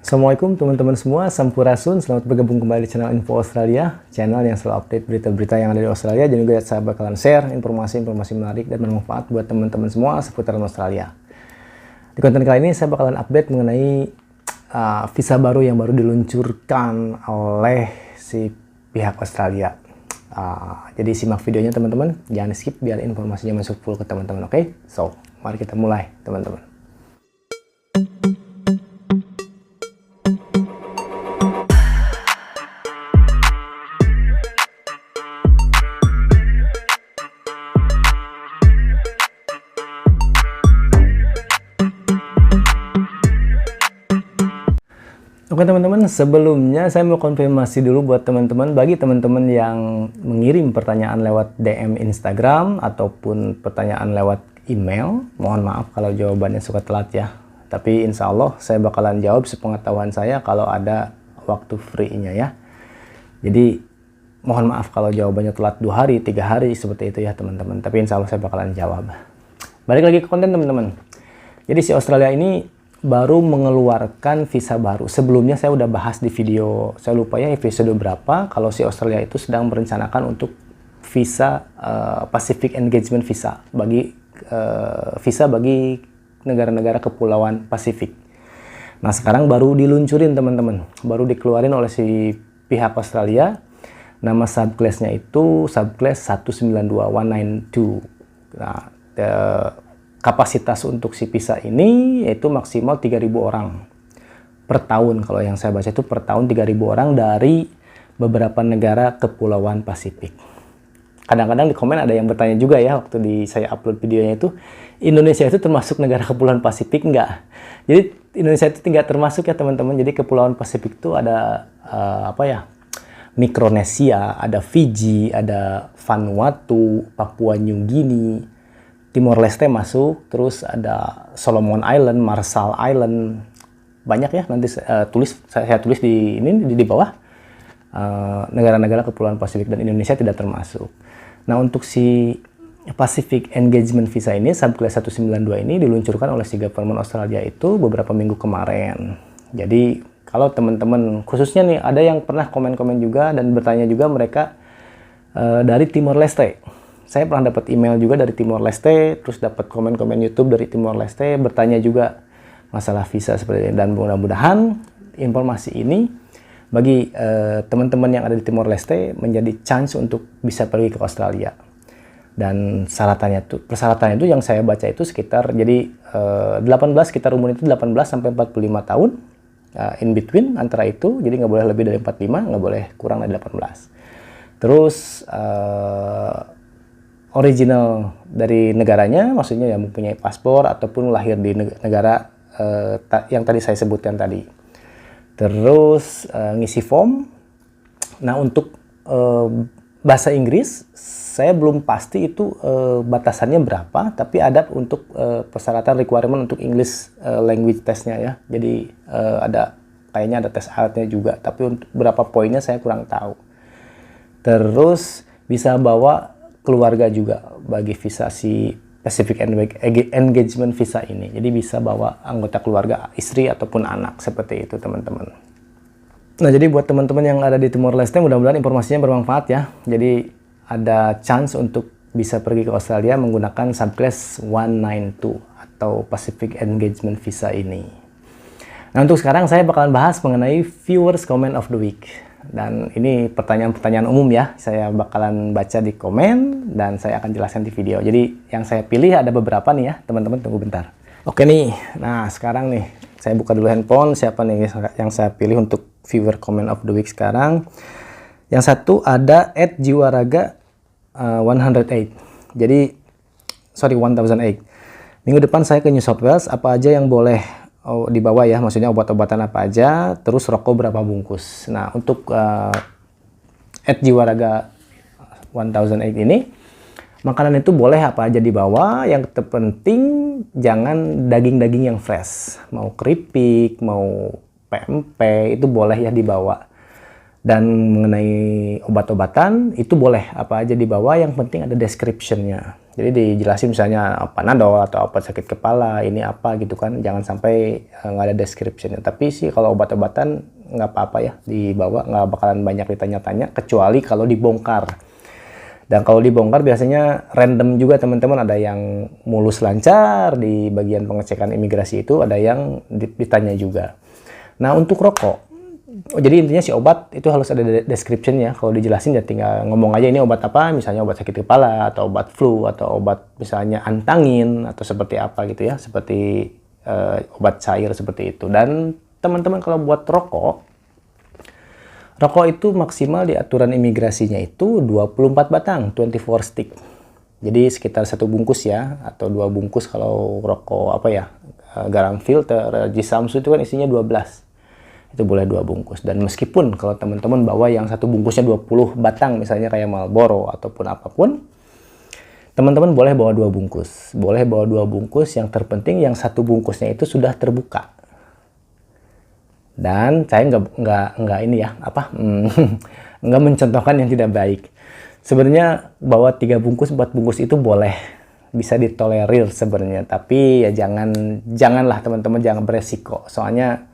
Assalamualaikum teman-teman semua, Sampurasun. Selamat bergabung kembali di channel Info Australia, channel yang selalu update berita-berita yang ada di Australia. Dan juga saya bakalan share informasi-informasi menarik dan bermanfaat buat teman-teman semua seputaran Australia. Di konten kali ini saya bakalan update mengenai visa baru yang baru diluncurkan oleh si pihak Australia. Jadi simak videonya teman-teman, jangan skip biar informasinya masuk full ke teman-teman, oke? So, mari kita mulai teman-teman. Oke teman-teman, sebelumnya saya mau konfirmasi dulu buat teman-teman. Bagi teman-teman yang mengirim pertanyaan lewat DM Instagram ataupun pertanyaan lewat email, mohon maaf kalau jawabannya suka telat ya. Tapi insya Allah saya bakalan jawab sepengetahuan saya kalau ada waktu free-nya ya. Jadi mohon maaf kalau jawabannya telat 2 hari, 3 hari seperti itu ya teman-teman. Tapi insya Allah saya bakalan jawab. Balik lagi ke konten teman-teman. Jadi si Australia ini baru mengeluarkan visa baru. Sebelumnya saya udah bahas di video, saya lupa ya episode berapa, kalau si Australia itu sedang merencanakan untuk visa Pacific Engagement Visa bagi negara-negara kepulauan Pasifik. Nah sekarang baru diluncurin teman-teman, baru dikeluarin oleh si pihak Australia. Nama subclass-nya itu subclass 192. Nah, kapasitas untuk si visa ini yaitu maksimal 3.000 orang per tahun. Kalau yang saya baca itu per tahun 3.000 orang dari beberapa negara kepulauan Pasifik. Kadang-kadang di komen ada yang bertanya juga ya waktu saya upload videonya itu, Indonesia itu termasuk negara kepulauan Pasifik enggak? Jadi Indonesia itu tidak termasuk ya teman-teman. Jadi kepulauan Pasifik itu ada Mikronesia, ada Fiji, ada Vanuatu, Papua New Guinea, Timor Leste masuk, terus ada Solomon Island, Marshall Island, banyak ya. Nanti saya tulis di bawah negara-negara kepulauan Pasifik, dan Indonesia tidak termasuk. Nah untuk si Pacific Engagement Visa ini, subclass 192 ini diluncurkan oleh si government Australia itu beberapa minggu kemarin. Jadi kalau teman-teman khususnya nih ada yang pernah komen-komen juga dan bertanya juga, mereka dari Timor Leste. Saya pernah dapat email juga dari Timor Leste, terus dapat komen-komen YouTube dari Timor Leste, bertanya juga masalah visa seperti ini. Dan mudah-mudahan informasi ini bagi teman-teman yang ada di Timor Leste menjadi chance untuk bisa pergi ke Australia. Dan persyaratannya itu yang saya baca itu sekitar, jadi sekitar umur itu 18 sampai 45 tahun, in between antara itu, jadi nggak boleh lebih dari 45, nggak boleh kurang dari 18. Terus original dari negaranya, maksudnya yang mempunyai paspor ataupun lahir di negara yang tadi saya sebutkan tadi. Terus ngisi form. Nah untuk bahasa Inggris saya belum pasti itu batasannya berapa, tapi ada untuk persyaratan requirement untuk English language testnya ya. Jadi kayaknya ada tes IELTS-nya juga, tapi untuk berapa poinnya saya kurang tahu. Terus bisa bawa keluarga juga bagi visa si Pacific Engagement Visa ini. Jadi bisa bawa anggota keluarga, istri ataupun anak, seperti itu teman-teman. Nah jadi buat teman-teman yang ada di Timor Leste, mudah-mudahan informasinya bermanfaat ya. Jadi ada chance untuk bisa pergi ke Australia menggunakan subclass 192 atau Pacific Engagement Visa ini. Nah untuk sekarang saya bakalan bahas mengenai viewers comment of the week. Dan ini pertanyaan-pertanyaan umum ya, saya bakalan baca di komen dan saya akan jelaskan di video. Jadi yang saya pilih ada beberapa nih ya teman-teman, tunggu bentar. Oke nih, nah sekarang nih saya buka dulu handphone, siapa nih yang saya pilih untuk viewer comment of the week sekarang. Yang satu ada @jiwaraga 108. Jadi 1008. Minggu depan saya ke New South Wales, apa aja yang boleh dibawa ya, maksudnya obat-obatan apa aja, terus rokok berapa bungkus. Nah untuk @jiwaraga 1008 ini, makanan itu boleh apa aja dibawa, yang terpenting jangan daging-daging yang fresh, mau keripik, mau pempek itu boleh ya dibawa. Dan mengenai obat-obatan itu boleh apa aja dibawa, yang penting ada description-nya. Jadi dijelasin misalnya Panadol atau obat sakit kepala, ini apa gitu kan. Jangan sampai nggak ada description-nya. Tapi sih kalau obat-obatan nggak apa-apa ya dibawa, nggak bakalan banyak ditanya-tanya, kecuali kalau dibongkar. Dan kalau dibongkar biasanya random juga teman-teman, ada yang mulus lancar di bagian pengecekan imigrasi itu, ada yang ditanya juga. Nah untuk rokok, jadi intinya si obat itu harus ada description ya. Kalau dijelasin ya tinggal ngomong aja ini obat apa, misalnya obat sakit kepala atau obat flu atau obat misalnya antangin atau seperti apa gitu ya, seperti obat cair seperti itu. Dan teman-teman kalau buat rokok itu maksimal di aturan imigrasinya itu 24 batang, 24 stick. Jadi sekitar 1 bungkus ya, atau 2 bungkus kalau rokok apa ya, garam filter, Jisamsu itu kan isinya 12. Itu boleh 2 bungkus. Dan meskipun kalau teman-teman bawa yang 1 bungkusnya 20 batang, misalnya kayak Marlboro ataupun apapun, teman-teman boleh bawa 2 bungkus. Boleh bawa 2 bungkus, yang terpenting yang 1 bungkusnya itu sudah terbuka. Dan saya nggak ini ya nggak mencontohkan yang tidak baik. Sebenarnya bawa 3 bungkus 4 bungkus itu boleh, bisa ditolerir sebenarnya, tapi ya janganlah teman-teman, jangan beresiko. Soalnya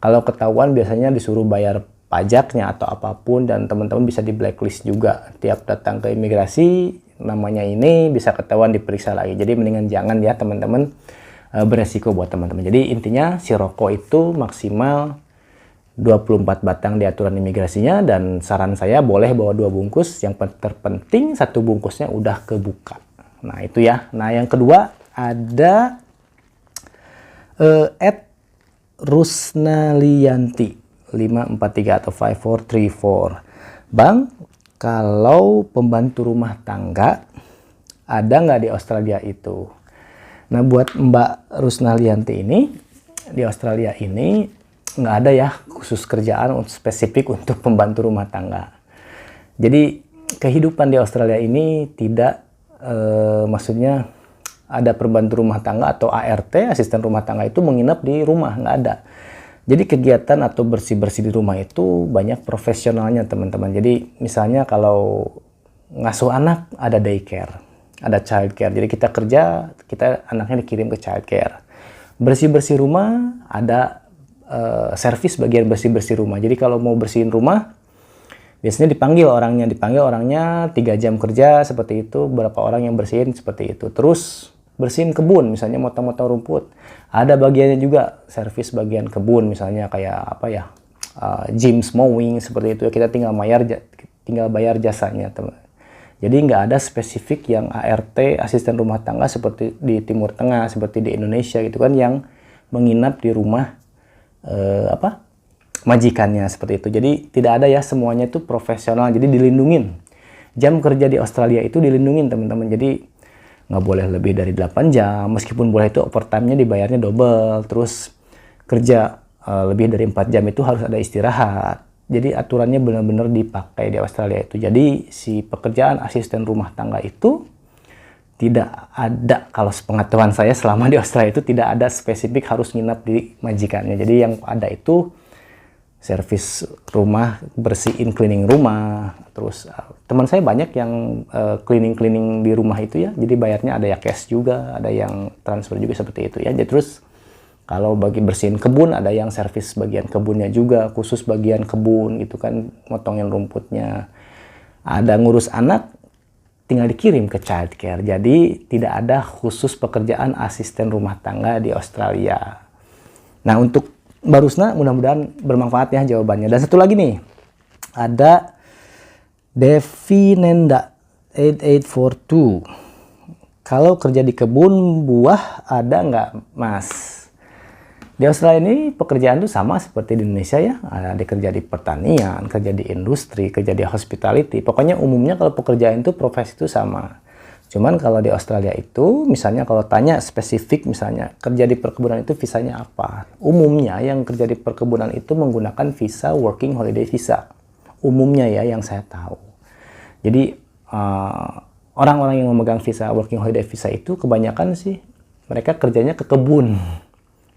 kalau ketahuan biasanya disuruh bayar pajaknya atau apapun, dan teman-teman bisa di blacklist juga. Tiap datang ke imigrasi namanya ini bisa ketahuan, diperiksa lagi. Jadi mendingan jangan ya teman-teman, beresiko buat teman-teman. Jadi intinya si rokok itu maksimal 24 batang di aturan imigrasinya, dan saran saya boleh bawa 2 bungkus, yang terpenting 1 bungkusnya udah kebuka. Nah itu ya. Nah yang kedua ada Rusnalianti 543 atau 5434. Bang, kalau pembantu rumah tangga ada nggak di Australia itu? Nah buat Mbak Rusnalianti ini, di Australia ini nggak ada ya khusus kerjaan spesifik untuk pembantu rumah tangga. Jadi kehidupan di Australia ini tidak maksudnya ada pembantu rumah tangga atau ART, asisten rumah tangga itu menginap di rumah, nggak ada. Jadi kegiatan atau bersih-bersih di rumah itu banyak profesionalnya teman-teman. Jadi misalnya kalau ngasuh anak ada daycare, ada childcare. Jadi kita kerja, kita anaknya dikirim ke childcare. Bersih-bersih rumah ada servis bagian bersih-bersih rumah. Jadi kalau mau bersihin rumah, biasanya dipanggil orangnya 3 jam kerja seperti itu, berapa orang yang bersihin seperti itu. Terus bersihin kebun, misalnya motong-motong rumput, ada bagiannya juga servis bagian kebun, misalnya kayak apa ya, James mowing seperti itu. Kita tinggal bayar jasanya teman. Jadi nggak ada spesifik yang ART, asisten rumah tangga seperti di Timur Tengah, seperti di Indonesia gitu kan, yang menginap di rumah majikannya seperti itu. Jadi tidak ada ya, semuanya itu profesional, jadi dilindungin. Jam kerja di Australia itu dilindungin teman-teman, jadi nggak boleh lebih dari 8 jam, meskipun boleh itu overtime-nya dibayarnya double. Terus kerja lebih dari 4 jam itu harus ada istirahat. Jadi aturannya benar-benar dipakai di Australia itu. Jadi si pekerjaan asisten rumah tangga itu tidak ada, kalau sepengetahuan saya selama di Australia itu tidak ada spesifik harus nginap di majikannya. Jadi yang ada itu servis rumah, bersihin, cleaning rumah. Terus teman saya banyak yang cleaning di rumah itu ya. Jadi bayarnya ada ya cash juga, ada yang transfer juga seperti itu ya. Jadi terus kalau bagi bersihin kebun, ada yang servis bagian kebunnya juga, khusus bagian kebun gitu kan, motongin rumputnya. Ada ngurus anak, tinggal dikirim ke childcare. Jadi tidak ada khusus pekerjaan asisten rumah tangga di Australia. Nah untuk Mbak Rusna, mudah-mudahan bermanfaat ya jawabannya. Dan satu lagi nih, ada Devinenda 8842. Kalau kerja di kebun buah ada nggak Mas? Di Australia ini pekerjaan itu sama seperti di Indonesia ya. Ada kerja di pertanian, kerja di industri, kerja di hospitality. Pokoknya umumnya kalau pekerjaan itu profesi itu sama. Cuman kalau di Australia itu, misalnya kalau tanya spesifik, misalnya kerja di perkebunan itu visanya apa? Umumnya yang kerja di perkebunan itu menggunakan visa working holiday visa. Umumnya ya yang saya tahu. Jadi orang-orang yang memegang visa working holiday visa itu kebanyakan sih mereka kerjanya ke kebun.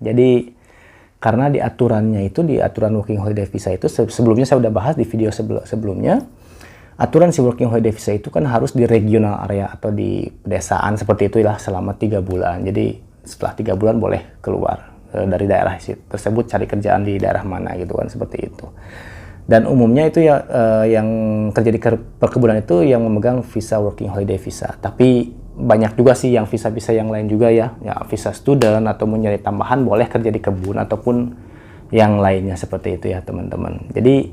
Jadi karena di aturannya itu, di aturan working holiday visa itu sebelumnya saya udah bahas di video sebelumnya, aturan si working holiday visa itu kan harus di regional area atau di pedesaan seperti itulah selama 3 bulan. Jadi setelah 3 bulan boleh keluar dari daerah tersebut, cari kerjaan di daerah mana gitu kan, seperti itu. Dan umumnya itu ya yang kerja di perkebunan itu yang memegang visa working holiday visa. Tapi banyak juga sih yang visa-visa yang lain juga ya visa student atau mencari tambahan boleh kerja di kebun ataupun yang lainnya seperti itu ya teman-teman. Jadi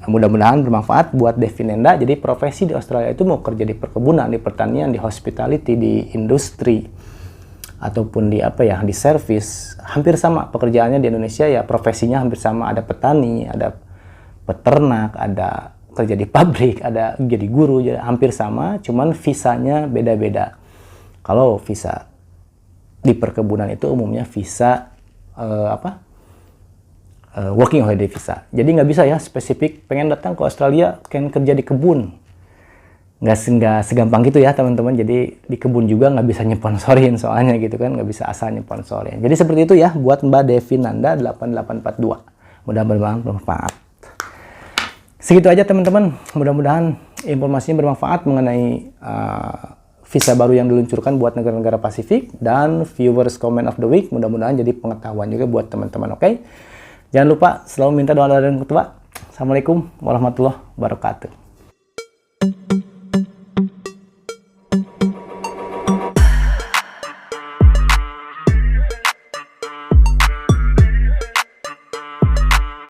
mudah-mudahan bermanfaat buat Devinenda. Jadi profesi di Australia itu mau kerja di perkebunan, di pertanian, di hospitality, di industri, ataupun di di service, hampir sama pekerjaannya di Indonesia ya, profesinya hampir sama. Ada petani, ada peternak, ada kerja di pabrik, ada jadi guru, jadi hampir sama, cuman visanya beda-beda. Kalau visa di perkebunan itu umumnya visa working holiday visa. Jadi nggak bisa ya spesifik pengen datang ke Australia, pengen kerja di kebun. Nggak segampang gitu ya teman-teman. Jadi di kebun juga nggak bisa nyponsorin soalnya gitu kan, nggak bisa asal nyponsorin. Jadi seperti itu ya buat Mbak Devinanda 8842. Mudah-mudahan bermanfaat. Segitu aja teman-teman. Mudah-mudahan informasinya bermanfaat mengenai visa baru yang diluncurkan buat negara-negara Pasifik dan viewers comment of the week. Mudah-mudahan jadi pengetahuan juga buat teman-teman. Oke? Jangan lupa selalu minta doa dari ketua. Assalamualaikum warahmatullahi wabarakatuh.